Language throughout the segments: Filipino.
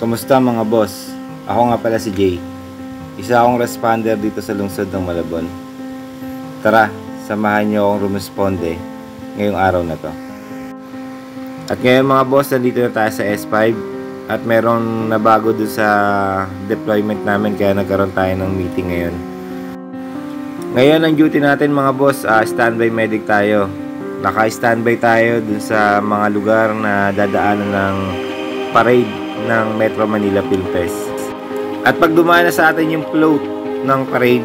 Kamusta mga boss? Ako nga pala si Jay. Isa akong responder dito sa lungsod ng Malabon. Tara, samahan niyo akong rumisponde ngayong araw na to. At ngayon mga boss, nandito na tayo sa S5 at merong nabago dun sa deployment namin kaya nagkaroon tayo ng meeting ngayon. Ngayon ang duty natin mga boss, standby medic tayo. Naka-standby tayo dun sa mga lugar na dadaanan ng parade ng Metro Manila Film Fest. At pag dumaan na sa atin yung float ng parade,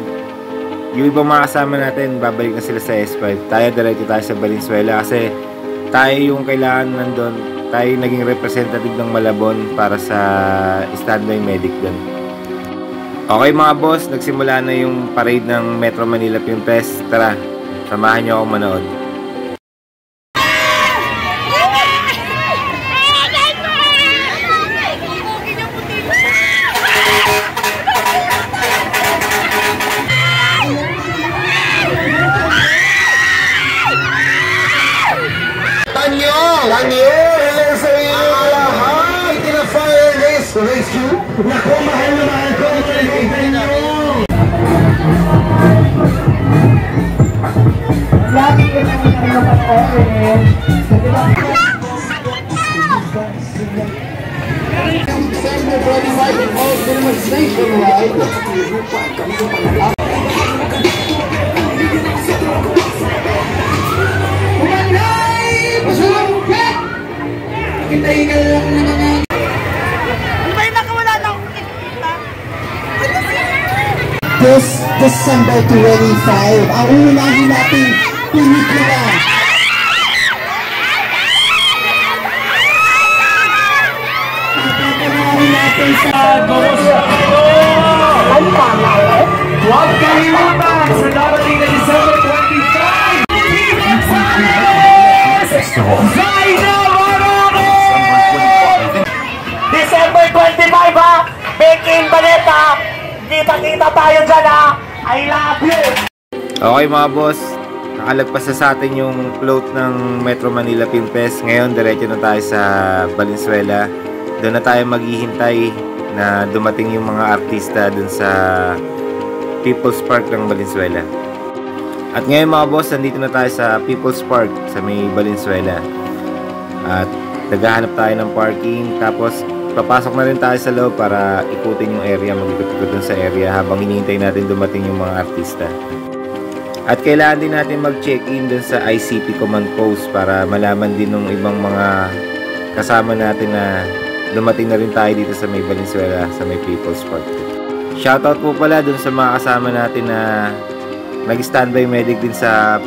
yung ibang mga kasama natin babalik na sila sa S5. Tayo diretso tayo sa Valenzuela kasi tayo yung kailangan nandun. Tayo yung naging representative ng Malabon para sa standby medic dun. Okay mga boss, nagsimula na yung parade ng Metro Manila Film Fest. Tara, samahan nyo akong manood. Rescue? Naku, mahal na mahal ko ang kaibigan nyo! Lagi ko na kayo mag-open. December 25, all cinemas nationwide. Umanay! Pasalangkat! Kitay ka lang na mga This December 25, ang unahin nating pelikula. Papapanahin natin sa Borussia. Ano pa, Maulet? Huwag kalimutan sa darating na December 25! Festival! December 25 ha! Bekin Baleta! Kita-kita tayo dyan ha! I love you! Okay mga boss, nakalagpas na sa atin yung float ng Metro Manila Film Fest. Ngayon, diretso na tayo sa Valenzuela. Doon na tayo maghihintay na dumating yung mga artista dun sa People's Park ng Valenzuela. At ngayon mga boss, nandito na tayo sa People's Park sa may Valenzuela. At naghahanap tayo ng parking, tapos papasok na rin tayo sa loob para ikutin yung area, mag-ikot-ikot dun sa area habang hinihintay natin dumating yung mga artista. At kailangan din natin mag-check-in dun sa ICP command post para malaman din ng ibang mga kasama natin na dumating na rin tayo dito sa may Valenzuela, sa may People's Park. Shoutout po pala dun sa mga kasama natin na nag-standby medic din sa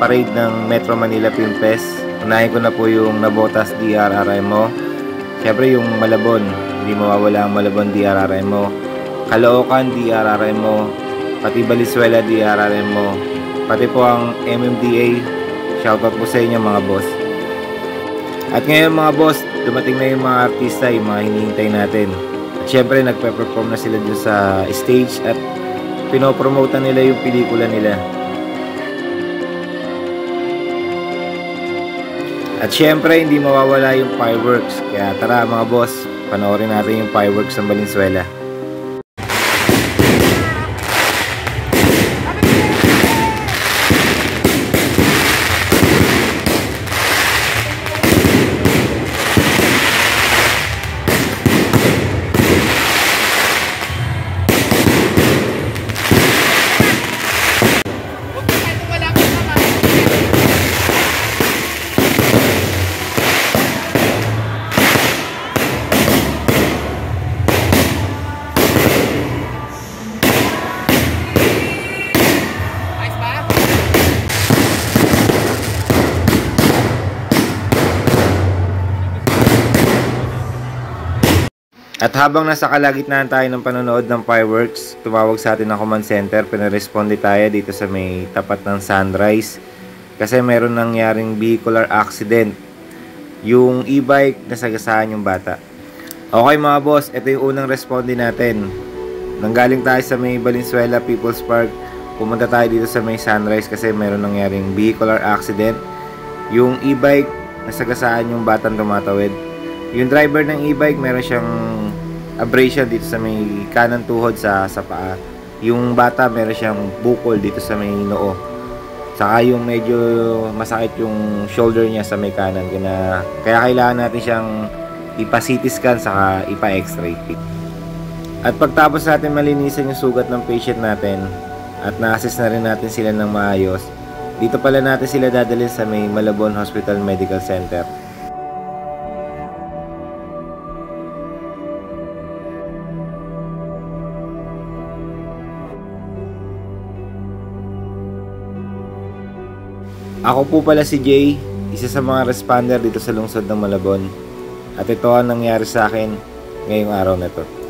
parade ng Metro Manila Film Fest. Unahin ko na po yung Navotas DRRMO. Siyempre yung Malabon, hindi mawawala ang Malabon DRRMO, Caloocan DRRMO, pati Valenzuela DRRMO, pati po ang MMDA. Shoutout po sa inyo mga boss. At ngayon mga boss, dumating na yung mga artista, yung mga hinihintay natin. At siyempre nagpe-perform na sila dun sa stage at pinopromotan nila yung pelikula nila. At syempre, hindi mawawala yung fireworks. Kaya tara mga boss, panoorin natin yung fireworks ng Valenzuela. At habang nasa kalagitnaan tayo ng panonood ng fireworks, tumawag sa atin ng command center, pinaresponde tayo dito sa may tapat ng Sunrise. Kasi meron nangyaring vehicular accident. Yung e-bike, nasagasaan yung bata. Okay mga boss, ito yung unang responde natin. Nanggaling tayo sa may Valenzuela People's Park, pumunta tayo dito sa may Sunrise kasi meron nangyaring vehicular accident. Yung e-bike, nasagasaan yung batang tumatawid. Yung driver ng e-bike, meron siyang abrasion dito sa may kanang tuhod sa paa. Yung bata meron siyang bukol dito sa may noo. Saka yung medyo masakit yung shoulder niya sa may kanan. Kaya kailangan natin siyang ipa-CT scan saka ipa-x-ray. At pagtapos natin malinisan yung sugat ng patient natin at na-assess na rin natin sila ng maayos, dito pala natin sila dadalhin sa may Malabon Hospital Medical Center. Ako po pala si Jay, isa sa mga responder dito sa lungsod ng Malabon. At ito ang nangyari sa akin ngayong araw na to.